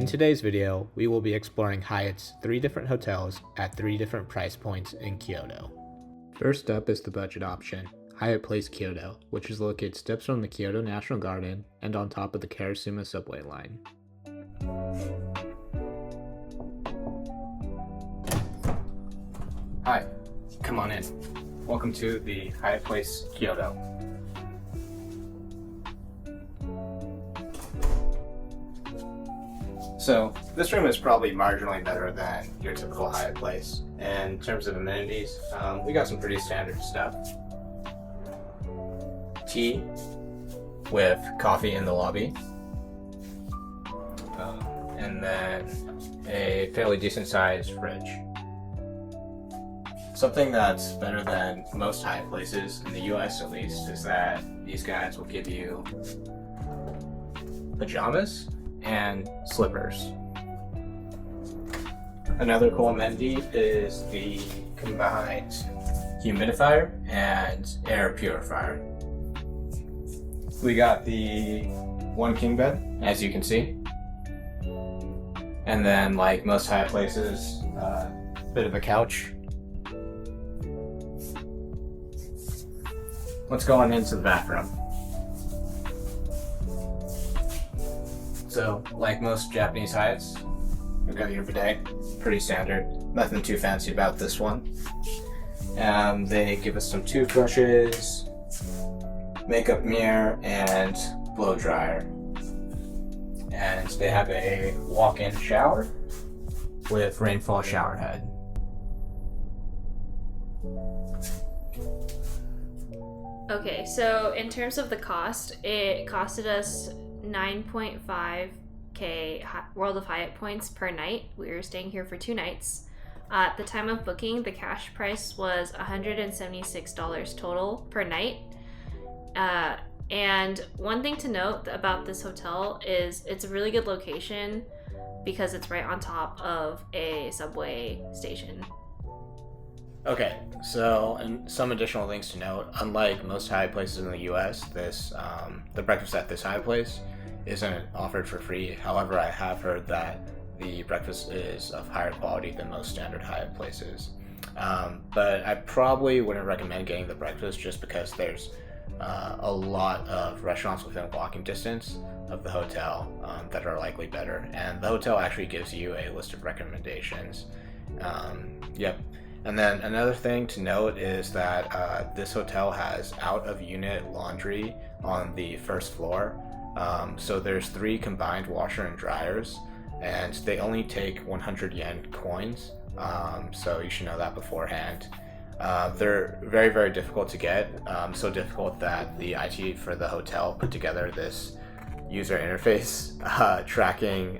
In today's video, we will be exploring Hyatt's 3 different hotels at 3 different price points in Kyoto. First up is the budget option, Hyatt Place Kyoto, which is located steps from the Kyoto National Garden and on top of the Karasuma subway line. Hi, come on in. Welcome to the Hyatt Place Kyoto. So, this room is probably marginally better than your typical Hyatt Place. In terms of amenities, we got some pretty standard stuff. Tea with coffee in the lobby. And then a fairly decent sized fridge. Something that's better than most Hyatt Places, in the US at least, is that these guys will give you pajamas and slippers. Another cool amenity is the combined humidifier and air purifier. We got the 1 king bed, as you can see. And then, like most Hyatt Places, a bit of a couch. Let's go on into the bathroom. So, like most Japanese Hyatts, we've got your bidet, pretty standard, nothing too fancy about this one. They give us some toothbrushes, makeup mirror, and blow dryer. And they have a walk-in shower with rainfall shower head. Okay, so in terms of the cost, it costed us 9.5k World of Hyatt points per night. We were staying here for 2 nights. At the time of booking, the cash price was $176 total per night. And one thing to note about this hotel is it's a really good location because it's right on top of a subway station. Okay, so and some additional things to note. Unlike most Hyatt Places in the US, the breakfast at this Hyatt Place isn't offered for free. However, I have heard that the breakfast is of higher quality than most standard Hyatt Places. But I probably wouldn't recommend getting the breakfast just because there's a lot of restaurants within walking distance of the hotel that are likely better. And the hotel actually gives you a list of recommendations. Yep. And then another thing to note is that this hotel has out-of-unit laundry on the first floor. So there's 3 combined washer and dryers, and they only take 100 yen coins, so you should know that beforehand. They're very, very difficult to get, so difficult that the IT for the hotel put together this user interface tracking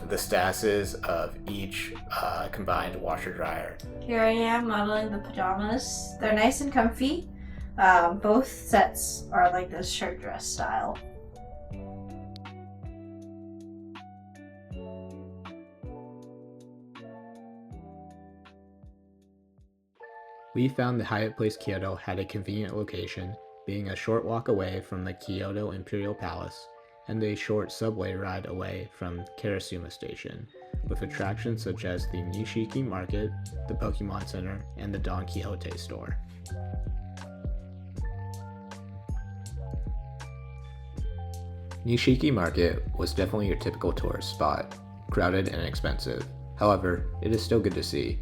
the statuses of each combined washer dryer. Here I am modeling the pajamas. They're nice and comfy. Both sets are like this shirt dress style. We found the Hyatt Place Kyoto had a convenient location, being a short walk away from the Kyoto Imperial Palace and a short subway ride away from Karasuma Station, with attractions such as the Nishiki Market, the Pokemon Center, and the Don Quixote store. Nishiki Market was definitely your typical tourist spot, crowded and expensive. However, it is still good to see.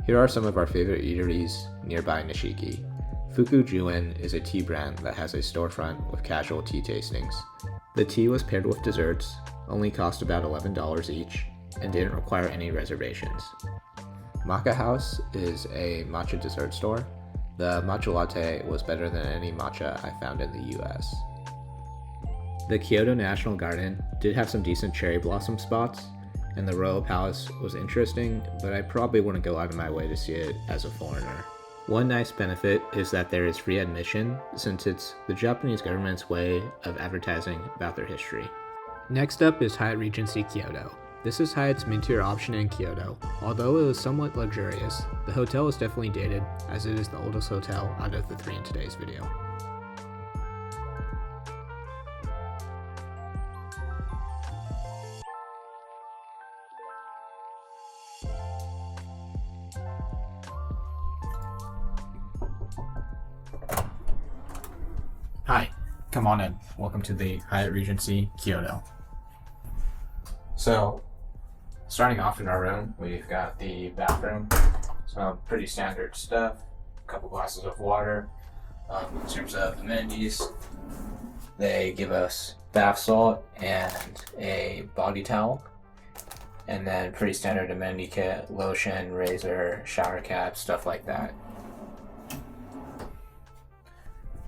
Here are some of our favorite eateries nearby Nishiki. Fukujuen is a tea brand that has a storefront with casual tea tastings. The tea was paired with desserts, only cost about $11 each, and didn't require any reservations. Matcha House is a matcha dessert store. The matcha latte was better than any matcha I found in the US. The Kyoto National Garden did have some decent cherry blossom spots, and the Royal Palace was interesting, but I probably wouldn't go out of my way to see it as a foreigner. One nice benefit is that there is free admission, since it's the Japanese government's way of advertising about their history. Next up is Hyatt Regency Kyoto. This is Hyatt's mid-tier option in Kyoto. Although it was somewhat luxurious, the hotel is definitely dated, as it is the oldest hotel out of the 3 in today's video. Hi, come on in. Welcome to the Hyatt Regency Kyoto. So, starting off in our room, we've got the bathroom. Some pretty standard stuff. A couple glasses of water. In terms of amenities, they give us bath salt and a body towel. And then pretty standard amenity kit, lotion, razor, shower cap, stuff like that.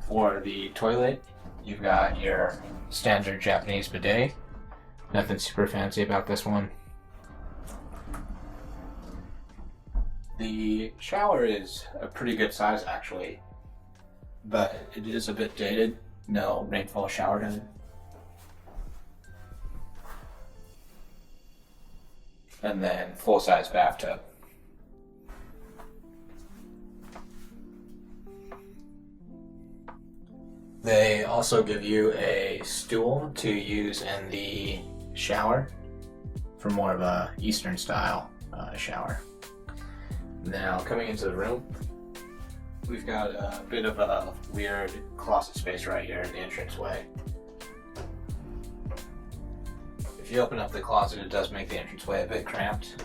For the toilet, you've got your standard Japanese bidet. Nothing super fancy about this one. The shower is a pretty good size actually, but it is a bit dated. No rainfall shower head. And then full-size bathtub. They also give you a stool to use in the shower for more of a Eastern style shower. Now coming into the room, we've got a bit of a weird closet space right here in the entranceway. If you open up the closet, it does make the entranceway a bit cramped.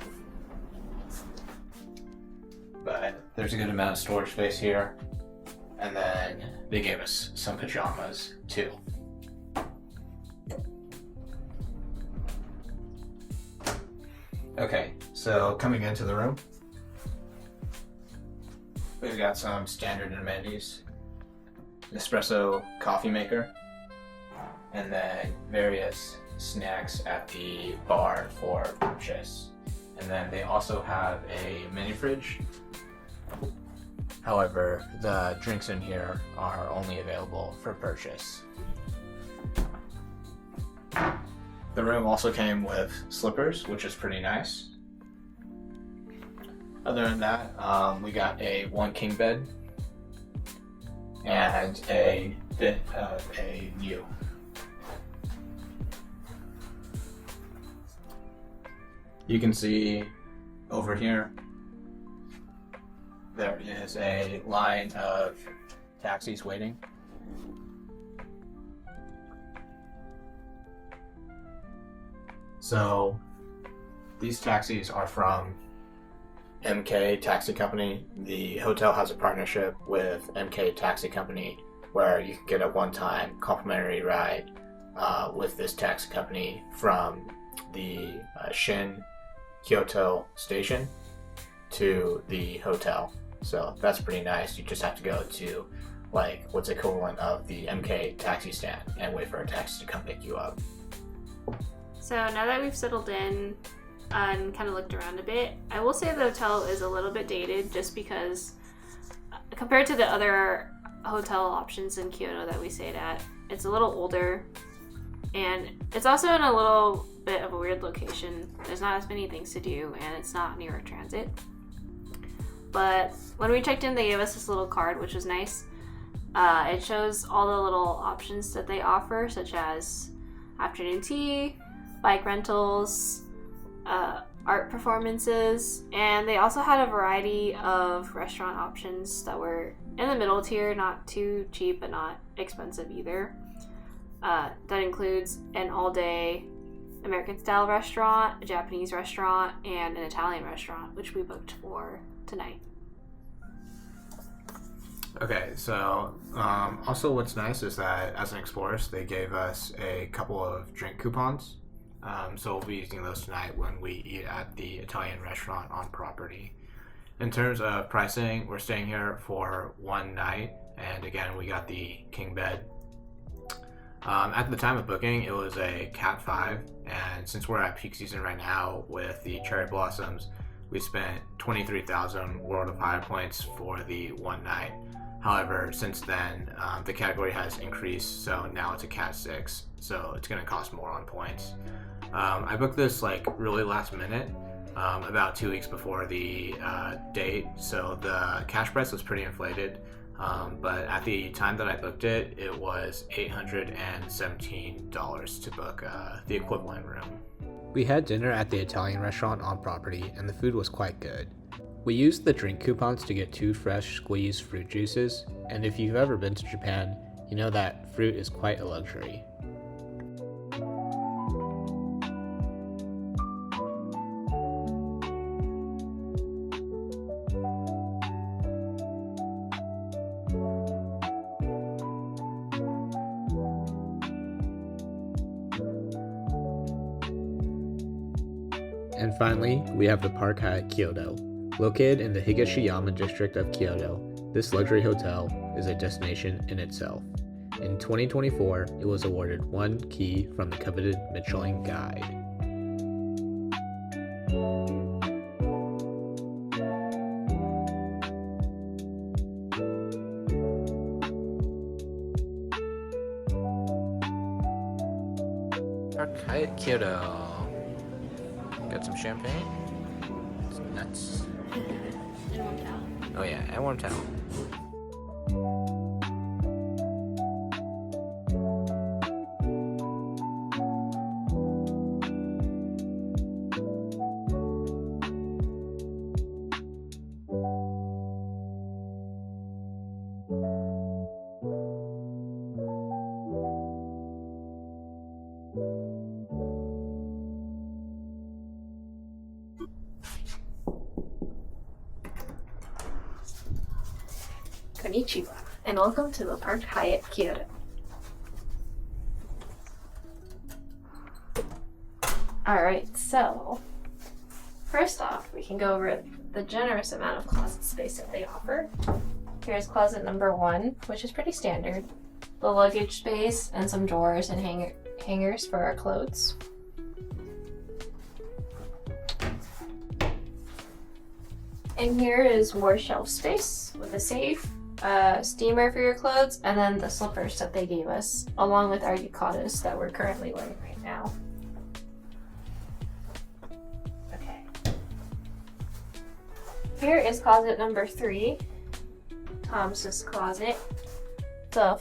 But there's a good amount of storage space here. And then they gave us some pajamas too. Okay, so coming into the room, we've got some standard amenities. Espresso coffee maker, and then various snacks at the bar for purchase. And then they also have a mini fridge. However, the drinks in here are only available for purchase. The room also came with slippers, which is pretty nice. Other than that, we got a 1 king bed and a bit of a view. You can see over here, there is a line of taxis waiting. So these taxis are from MK Taxi Company. The hotel has a partnership with MK Taxi Company where you can get a one-time complimentary ride with this taxi company from the Shin Kyoto station to the hotel. So that's pretty nice. You just have to go to like what's equivalent of the MK taxi stand and wait for a taxi to come pick you up. So now that we've settled in and kind of looked around a bit, I will say the hotel is a little bit dated just because compared to the other hotel options in Kyoto that we stayed at, it's a little older and it's also in a little bit of a weird location. There's not as many things to do and it's not near a transit. But when we checked in, they gave us this little card, which was nice. It shows all the little options that they offer, such as afternoon tea, bike rentals, art performances, and they also had a variety of restaurant options that were in the middle tier, not too cheap but not expensive either. That includes an all-day American-style restaurant, a Japanese restaurant, and an Italian restaurant, which we booked for tonight. Okay, so also what's nice is that as an Explorers, they gave us a couple of drink coupons. So we'll be using those tonight when we eat at the Italian restaurant on property. In terms of pricing, we're staying here for one night, and again, we got the king bed. At the time of booking, it was a Cat 5, and since we're at peak season right now with the cherry blossoms, we spent 23,000 World of Hyatt points for the one night. However, since then, the category has increased, so now it's a Cat 6, so it's going to cost more on points. I booked this like really last minute, about 2 weeks before the date, so the cash price was pretty inflated. But at the time that I booked it, it was $817 to book the equivalent room. We had dinner at the Italian restaurant on property, and the food was quite good. We used the drink coupons to get 2 fresh squeezed fruit juices, and if you've ever been to Japan, You know that fruit is quite a luxury. And finally, we have the Park Hyatt Kyoto. Located in the Higashiyama district of Kyoto, this luxury hotel is a destination in itself. In 2024, it was awarded 1 key from the coveted Michelin Guide. Park Hyatt Kyoto. Got some champagne. It's nuts. And warm towel. Oh yeah, and warm towel. Konnichiwa, and welcome to the Park Hyatt Kyoto. Alright, so first off, we can go over the generous amount of closet space that they offer. Here's closet number 1, which is pretty standard. The luggage space and some drawers and hangers for our clothes. And here is more shelf space with a safe, steamer for your clothes, and then the slippers that they gave us, along with our yukatas that we're currently wearing right now. Okay. Here is closet number 3, Tom's closet, to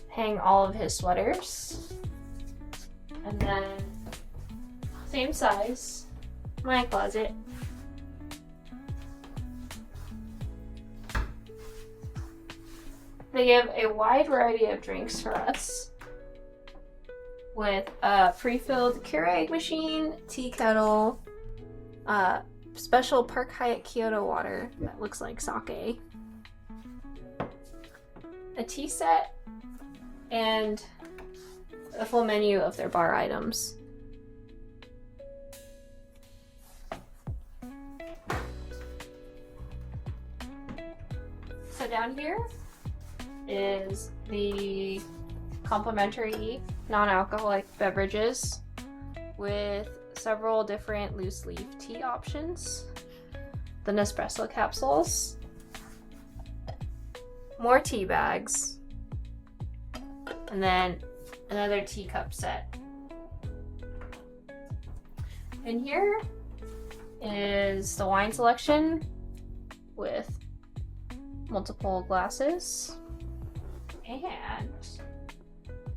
hang all of his sweaters. And then, same size, my closet. They give a wide variety of drinks for us, with a pre-filled Keurig machine, tea kettle, special Park Hyatt Kyoto water that looks like sake, a tea set, and a full menu of their bar items. So down here is the complimentary non-alcoholic beverages with several different loose leaf tea options, the Nespresso capsules, more tea bags, and then another teacup set. And here is the wine selection with multiple glasses. And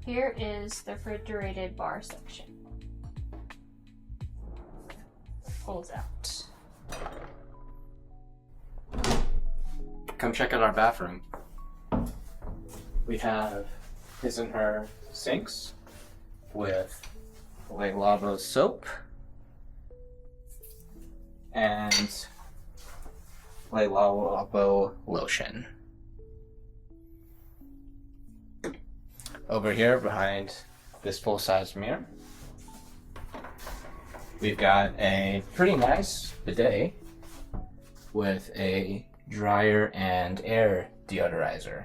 here is the refrigerated bar section. Pulls out. Come check out our bathroom. We have his and her sinks with Le Labo soap and Le Labo lotion. Over here behind this full-size mirror, we've got a pretty nice bidet with a dryer and air deodorizer.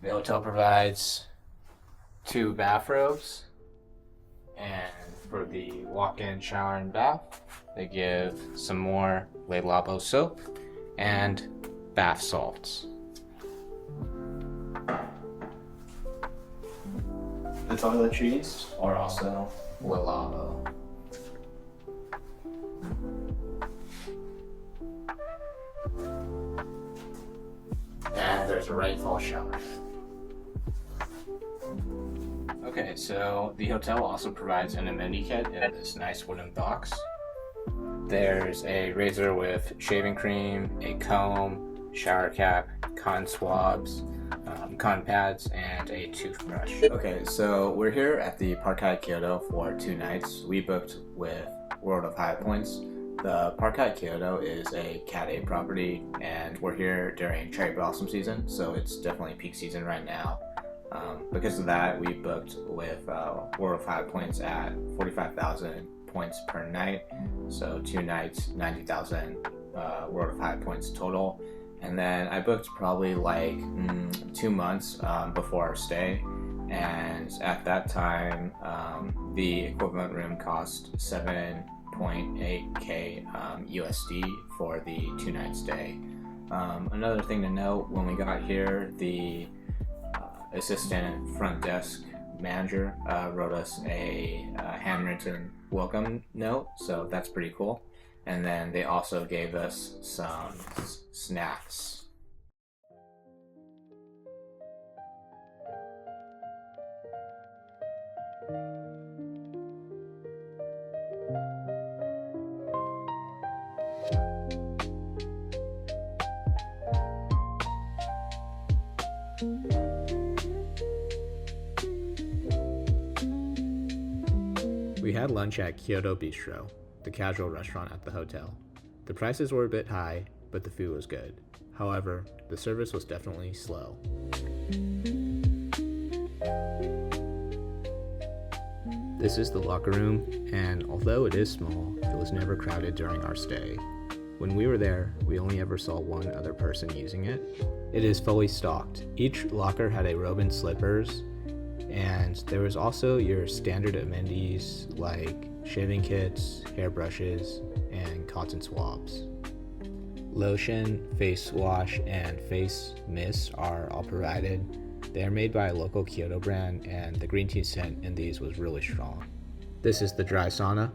The hotel provides 2 bathrobes, and for the walk-in shower and bath, they give some more Le Labo soap and bath salts. The toiletries are also Le Labo. And there's a rainfall shower. Okay, so the hotel also provides an amenity kit in this nice wooden box. There's a razor with shaving cream, a comb, shower cap, cotton swabs, cotton pads, and a toothbrush. Okay, so we're here at the Park Hyatt Kyoto for 2 nights. We booked with World of Hyatt Points. The Park Hyatt Kyoto is a Cat A property, and we're here during cherry blossom season, so it's definitely peak season right now. Because of that, we booked with World of Hyatt Points at 45,000 points per night, so 2 nights, 90,000 World of Hyatt Points total. And then I booked probably like 2 months before our stay, and at that time the equivalent room cost 7.8k USD for the 2-night stay. Another thing to note, when we got here, the assistant front desk manager wrote us a handwritten welcome note, so that's pretty cool. And then they also gave us some snacks. We had lunch at Kyoto Bistro, the casual restaurant at the hotel. The prices were a bit high, but the food was good. However, the service was definitely slow. This is the locker room, and although it is small, it was never crowded during our stay. When we were there, we only ever saw one other person using it. It is fully stocked. Each locker had a robe and slippers, and there was also your standard amenities like shaving kits, hairbrushes, and cotton swabs. Lotion, face wash, and face mist are all provided. They are made by a local Kyoto brand, and the green tea scent in these was really strong. This is the dry sauna,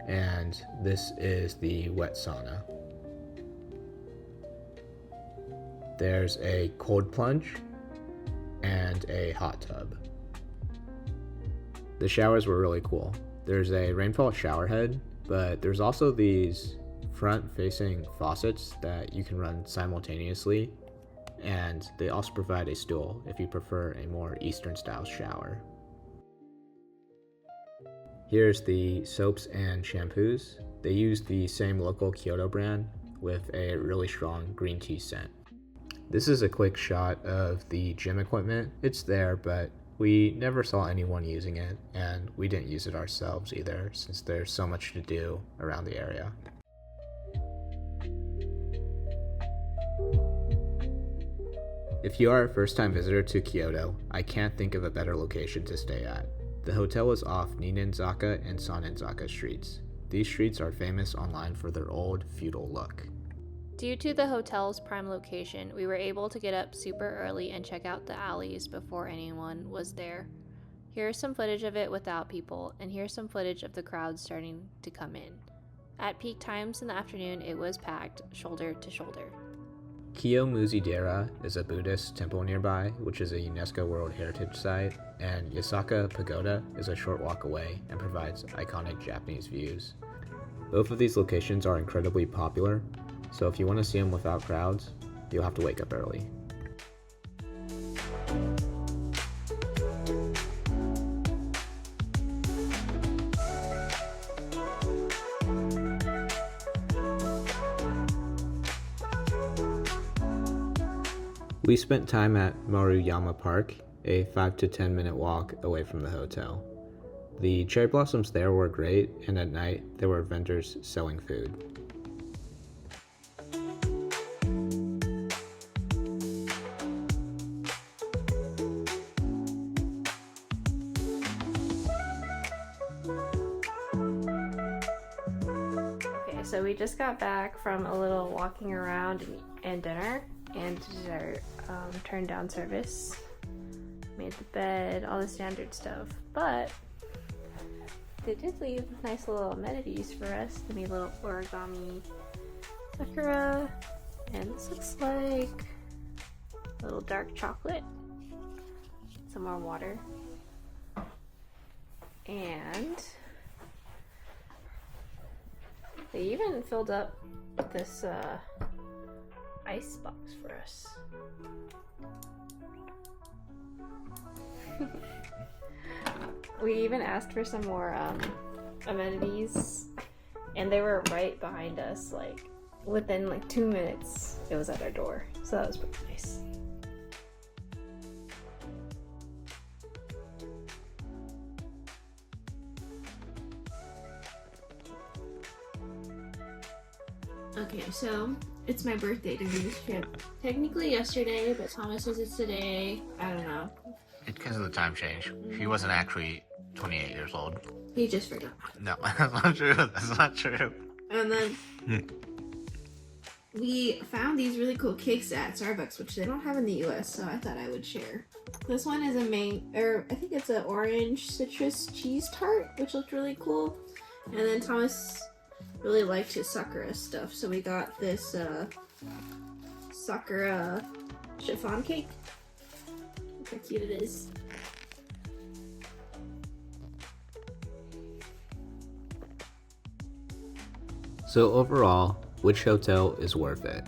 and this is the wet sauna. There's a cold plunge and a hot tub. The showers were really cool. There's a rainfall shower head, but there's also these front-facing faucets that you can run simultaneously, and they also provide a stool if you prefer a more Eastern-style shower. Here's the soaps and shampoos. They use the same local Kyoto brand with a really strong green tea scent. This is a quick shot of the gym equipment. It's there, but we never saw anyone using it, and we didn't use it ourselves either, since there's so much to do around the area. If you are a first-time visitor to Kyoto, I can't think of a better location to stay at. The hotel is off Ninenzaka and Sanenzaka streets. These streets are famous online for their old, feudal look. Due to the hotel's prime location, we were able to get up super early and check out the alleys before anyone was there. Here's some footage of it without people, and here's some footage of the crowd starting to come in. At peak times in the afternoon, it was packed, shoulder to shoulder. Kiyomizu-dera is a Buddhist temple nearby, which is a UNESCO World Heritage Site, and Yasaka Pagoda is a short walk away and provides iconic Japanese views. Both of these locations are incredibly popular, so if you want to see them without crowds, you'll have to wake up early. We spent time at Maruyama Park, a 5 to 10 minute walk away from the hotel. The cherry blossoms there were great, and at night there were vendors selling food. Okay, so we just got back from a little walking around and dinner and dessert. Turned down service, made the bed, all the standard stuff, but they did leave nice little amenities for us. They made little origami sakura, and this looks like a little dark chocolate, some more water, and They even filled up this ice box for us. We even asked for some more amenities, and they were right behind us. Like within like 2 minutes, it was at our door. So that was pretty nice. Okay, so it's my birthday during this trip. Technically yesterday, but Thomas says it's today. I don't know. It's because of the time change. He wasn't actually 28 years old. He just forgot. No, that's not true. That's not true. And then we found these really cool cakes at Starbucks, which they don't have in the US, so I thought I would share. This one is I think it's an orange citrus cheese tart, which looked really cool. And then Thomas really liked his Sakura stuff, so we got this Sakura chiffon cake. Look how cute it is. So overall, which hotel is worth it?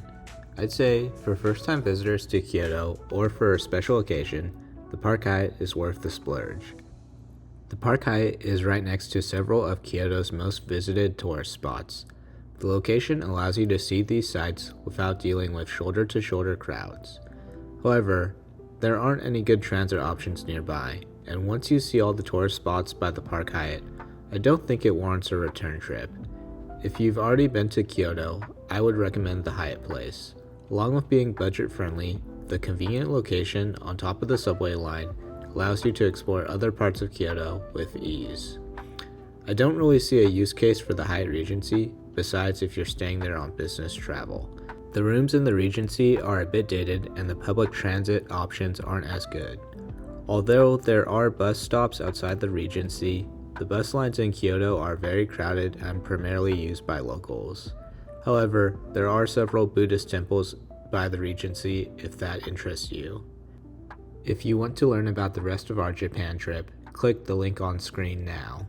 I'd say for first-time visitors to Kyoto or for a special occasion, the Park Hyatt is worth the splurge. The Park Hyatt is right next to several of Kyoto's most visited tourist spots. The location allows you to see these sites without dealing with shoulder-to-shoulder crowds. However, there aren't any good transit options nearby, and once you see all the tourist spots by the Park Hyatt, I don't think it warrants a return trip. If you've already been to Kyoto, I would recommend the Hyatt Place. Along with being budget-friendly, the convenient location on top of the subway line allows you to explore other parts of Kyoto with ease. I don't really see a use case for the Hyatt Regency, besides if you're staying there on business travel. The rooms in the Regency are a bit dated and the public transit options aren't as good. Although there are bus stops outside the Regency, the bus lines in Kyoto are very crowded and primarily used by locals. However, there are several Buddhist temples by the Regency if that interests you. If you want to learn about the rest of our Japan trip, click the link on screen now.